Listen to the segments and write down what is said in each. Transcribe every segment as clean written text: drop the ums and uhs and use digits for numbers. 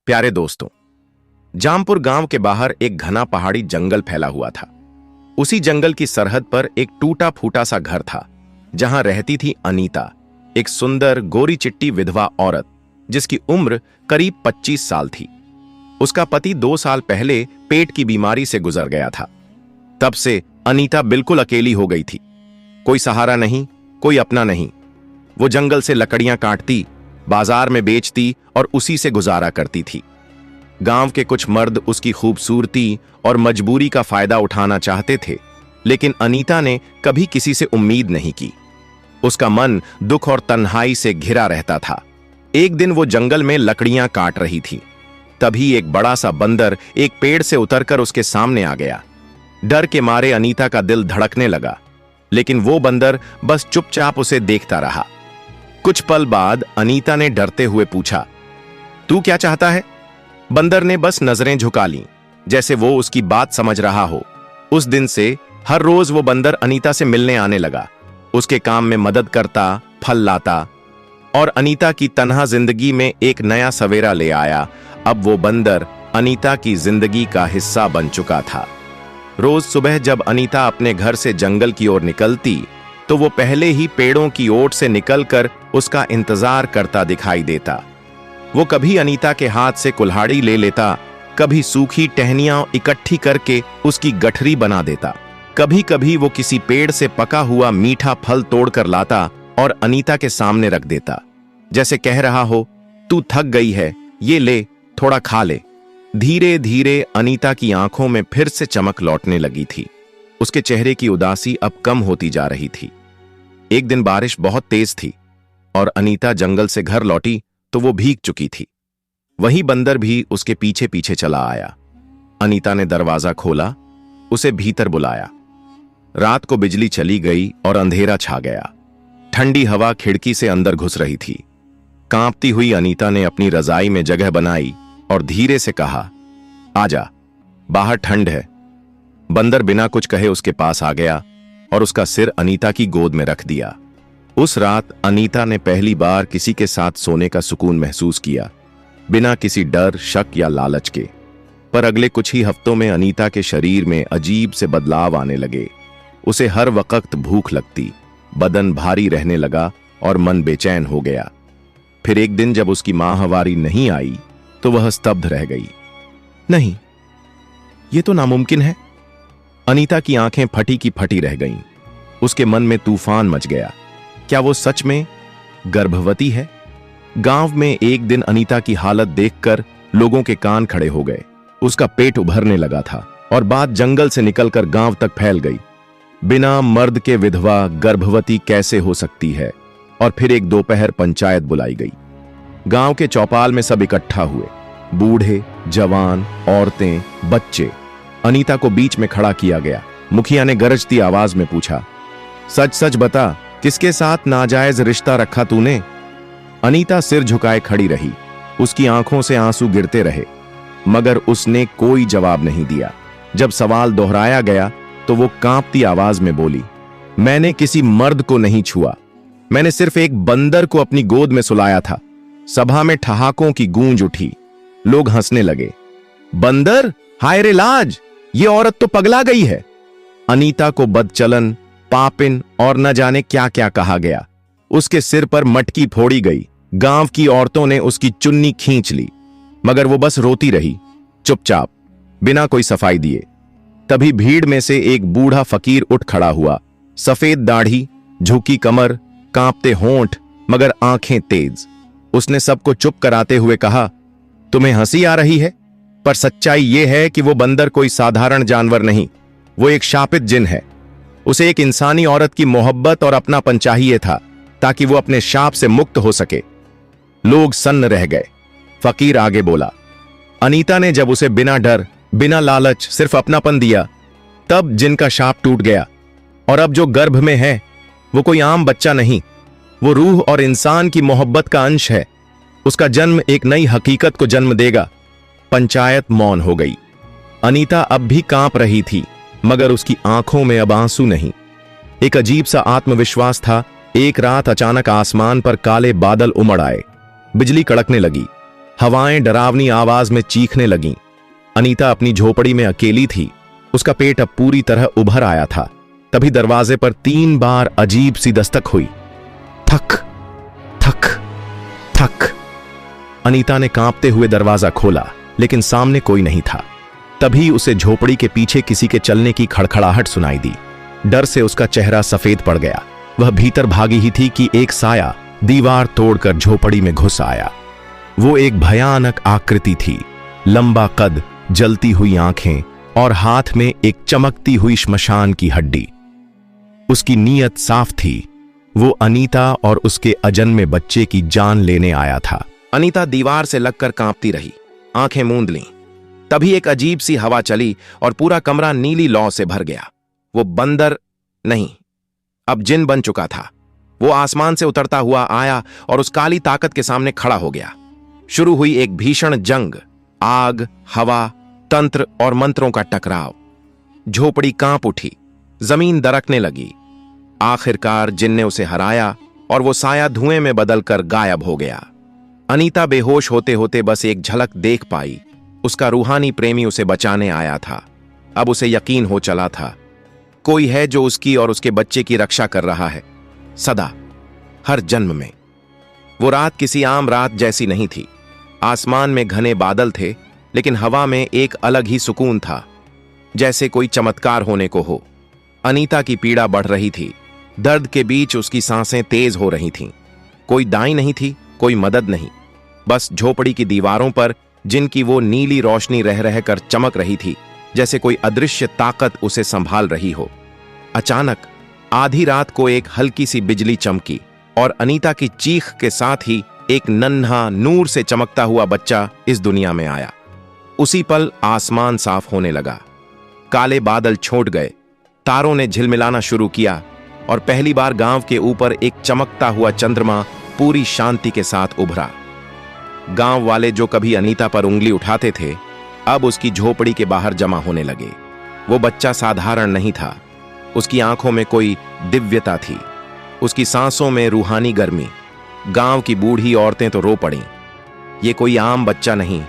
प्यारे दोस्तों, जामपुर गांव के बाहर एक घना पहाड़ी जंगल फैला हुआ था। उसी जंगल की सरहद पर एक टूटा फूटा सा घर था, जहां रहती थी अनीता, एक सुंदर गोरी चिट्टी विधवा औरत जिसकी उम्र करीब 25 साल थी। उसका पति 2 साल पहले पेट की बीमारी से गुजर गया था। तब से अनीता बिल्कुल अकेली हो गई थी। कोई सहारा नहीं, कोई अपना नहीं। वो जंगल से लकड़ियां काटती, बाजार में बेचती और उसी से गुजारा करती थी। गांव के कुछ मर्द उसकी खूबसूरती और मजबूरी का फायदा उठाना चाहते थे, लेकिन अनीता ने कभी किसी से उम्मीद नहीं की। उसका मन दुख और तन्हाई से घिरा रहता था। एक दिन वो जंगल में लकड़ियां काट रही थी। तभी एक बड़ा सा बंदर एक पेड़ से उतरकर उसके सामने आ गया। डर के मारे अनीता का दिल धड़कने लगा, लेकिन वो बंदर बस चुपचाप उसे देखता रहा। कुछ पल बाद अनीता ने डरते हुए पूछा, तू क्या चाहता है? बंदर ने बस नजरें झुका लीं, जैसे वो उसकी बात समझ रहा हो। उस दिन से हर रोज वो बंदर अनीता से मिलने आने लगा। उसके काम में मदद करता, फल लाता और अनीता की तन्हा जिंदगी में एक नया सवेरा ले आया। अब वो बंदर अनीता की जिंदगी का हिस्सा बन चुका था। रोज सुबह जब अनीता अपने घर से जंगल की ओर निकलती, तो वो पहले ही पेड़ों की ओट से निकलकर उसका इंतजार करता दिखाई देता। वो कभी अनीता के हाथ से कुल्हाड़ी ले लेता, कभी सूखी टहनियां इकट्ठी करके उसकी गठरी बना देता, कभी कभी वो किसी पेड़ से पका हुआ मीठा फल तोड़कर लाता और अनीता के सामने रख देता, जैसे कह रहा हो, तू थक गई है, ये ले, थोड़ा खा ले। धीरे धीरे अनीता की आंखों में फिर से चमक लौटने लगी थी। उसके चेहरे की उदासी अब कम होती जा रही थी। एक दिन बारिश बहुत तेज थी और अनीता जंगल से घर लौटी तो वो भीग चुकी थी। वही बंदर भी उसके पीछे पीछे चला आया। अनीता ने दरवाजा खोला, उसे भीतर बुलाया। रात को बिजली चली गई और अंधेरा छा गया। ठंडी हवा खिड़की से अंदर घुस रही थी। कांपती हुई अनीता ने अपनी रजाई में जगह बनाई और धीरे से कहा, आजा, बाहर ठंड है। बंदर बिना कुछ कहे उसके पास आ गया और उसका सिर अनीता की गोद में रख दिया। उस रात अनीता ने पहली बार किसी के साथ सोने का सुकून महसूस किया, बिना किसी डर, शक या लालच के। पर अगले कुछ ही हफ्तों में अनीता के शरीर में अजीब से बदलाव आने लगे। उसे हर वक्त भूख लगती, बदन भारी रहने लगा और मन बेचैन हो गया। फिर एक दिन जब उसकी माहवारी नहीं आई तो वह स्तब्ध रह गई। नहीं, ये तो नामुमकिन है। अनीता की आंखें फटी की फटी रह गईं। उसके मन में तूफान मच गया। क्या वो सच में गर्भवती है? गांव में एक दिन अनीता की हालत देखकर लोगों के कान खड़े हो गए। उसका पेट उभरने लगा था और बात जंगल से निकलकर गांव तक फैल गई। बिना मर्द के विधवा गर्भवती कैसे हो सकती है? और फिर एक दोपहर पंचायत बुलाई गई। गांव के चौपाल में सब इकट्ठा हुए, बूढ़े, जवान, औरतें, बच्चे। अनीता को बीच में खड़ा किया गया। मुखिया ने गरजती आवाज में पूछा, सच सच बता, किसके साथ नाजायज रिश्ता रखा तूने? अनीता सिर झुकाए खड़ी रही। उसकी आंखों से आंसू गिरते रहे, मगर उसने कोई जवाब नहीं दिया। जब सवाल दोहराया गया तो वो कांपती आवाज में बोली, मैंने किसी मर्द को नहीं छुआ, मैंने सिर्फ एक बंदर को अपनी गोद में सुलाया था। सभा में ठहाकों की गूंज उठी। लोग हंसने लगे। बंदर? हाय रे लाज, ये औरत तो पगला गई है। अनीता को बदचलन, पापिन और न जाने क्या क्या कहा गया। उसके सिर पर मटकी फोड़ी गई। गांव की औरतों ने उसकी चुन्नी खींच ली, मगर वो बस रोती रही, चुपचाप, बिना कोई सफाई दिए। तभी भीड़ में से एक बूढ़ा फकीर उठ खड़ा हुआ। सफेद दाढ़ी, झुकी कमर, कांपते होंठ, मगर आंखें तेज। उसने सबको चुप कराते हुए कहा, तुम्हें हंसी आ रही है, पर सच्चाई यह है कि वो बंदर कोई साधारण जानवर नहीं, वो एक शापित जिन है। उसे एक इंसानी औरत की मोहब्बत और अपनापन चाहिए था, ताकि वो अपने शाप से मुक्त हो सके। लोग सन्न रह गए। फकीर आगे बोला, अनीता ने जब उसे बिना डर, बिना लालच, सिर्फ अपनापन दिया, तब जिन का शाप टूट गया। और अब जो गर्भ में है वो कोई आम बच्चा नहीं, वो रूह और इंसान की मोहब्बत का अंश है। उसका जन्म एक नई हकीकत को जन्म देगा। पंचायत मौन हो गई। अनीता अब भी कांप रही थी, मगर उसकी आंखों में अब आंसू नहीं। एक अजीब सा आत्मविश्वास था। एक रात अचानक आसमान पर काले बादल उमड़ आए। बिजली कड़कने लगी। हवाएं डरावनी आवाज में चीखने लगीं। अनीता अपनी झोपड़ी में अकेली थी। उसका पेट अब पूरी तरह उभर आया था। तभी दरवाजे पर 3 बार अजीब सी दस्तक हुई। थक थक थक। अनीता ने कांपते हुए दरवाजा खोला, लेकिन सामने कोई नहीं था। तभी उसे झोपड़ी के पीछे किसी के चलने की खड़खड़ाहट सुनाई दी। डर से उसका चेहरा सफेद पड़ गया। वह भीतर भागी ही थी कि एक साया दीवार तोड़कर झोपड़ी में घुस आया। वो एक भयानक आकृति थी, लंबा कद, जलती हुई आंखें और हाथ में एक चमकती हुई श्मशान की हड्डी। उसकी नीयत साफ थी, वो अनीता और उसके अजन्मे बच्चे की जान लेने आया था। अनीता दीवार से लगकर कांपती रही, आंखें मूंद लीं। तभी एक अजीब सी हवा चली और पूरा कमरा नीली लौ से भर गया। वो बंदर नहीं, अब जिन बन चुका था। वो आसमान से उतरता हुआ आया और उस काली ताकत के सामने खड़ा हो गया। शुरू हुई एक भीषण जंग। आग, हवा, तंत्र और मंत्रों का टकराव। झोपड़ी कांप उठी, जमीन दरकने लगी। आखिरकार जिन ने उसे हराया और वो साया धुएं में बदलकर गायब हो गया। अनीता बेहोश होते होते बस एक झलक देख पाई। उसका रूहानी प्रेमी उसे बचाने आया था। अब उसे यकीन हो चला था, कोई है जो उसकी और उसके बच्चे की रक्षा कर रहा है, सदा, हर जन्म में। वो रात किसी आम रात जैसी नहीं थी। आसमान में घने बादल थे, लेकिन हवा में एक अलग ही सुकून था, जैसे कोई चमत्कार होने को हो। अनीता की पीड़ा बढ़ रही थी। दर्द के बीच उसकी सांसें तेज हो रही थीं। कोई दाई नहीं थी, कोई मदद नहीं। बस झोपड़ी की दीवारों पर जिनकी वो नीली रोशनी रह रहकर चमक रही थी, जैसे कोई अदृश्य ताकत उसे संभाल रही हो। अचानक आधी रात को एक हल्की सी बिजली चमकी और अनीता की चीख के साथ ही एक नन्हा नूर से चमकता हुआ बच्चा इस दुनिया में आया। उसी पल आसमान साफ होने लगा। काले बादल छोट गए, तारों ने झिलमिलाना शुरू किया और पहली बार गांव के ऊपर एक चमकता हुआ चंद्रमा पूरी शांति के साथ उभरा। गांव वाले जो कभी अनीता पर उंगली उठाते थे, अब उसकी झोपड़ी के बाहर जमा होने लगे। वो बच्चा साधारण नहीं था। उसकी आंखों में कोई दिव्यता थी, उसकी सांसों में रूहानी गर्मी। गांव की बूढ़ी औरतें तो रो पड़ीं। ये कोई आम बच्चा नहीं,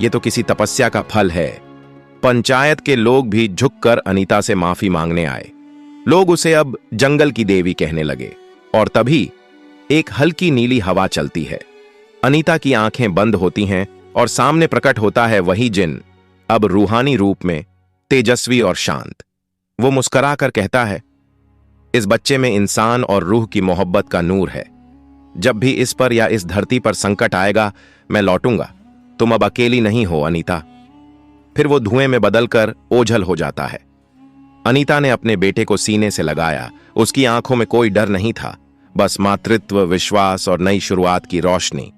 ये तो किसी तपस्या का फल है। पंचायत के लोग भी झुककर अनीता से माफी मांगने आए। लोग उसे अब जंगल की देवी कहने लगे। और तभी एक हल्की नीली हवा चलती है। अनीता की आंखें बंद होती हैं और सामने प्रकट होता है वही जिन, अब रूहानी रूप में, तेजस्वी और शांत। वो मुस्कुराकर कहता है, इस बच्चे में इंसान और रूह की मोहब्बत का नूर है। जब भी इस पर या इस धरती पर संकट आएगा, मैं लौटूंगा। तुम अब अकेली नहीं हो अनीता। फिर वो धुएं में बदलकर ओझल हो जाता है। अनीता ने अपने बेटे को सीने से लगाया। उसकी आंखों में कोई डर नहीं था, बस मातृत्व, विश्वास और नई शुरुआत की रोशनी।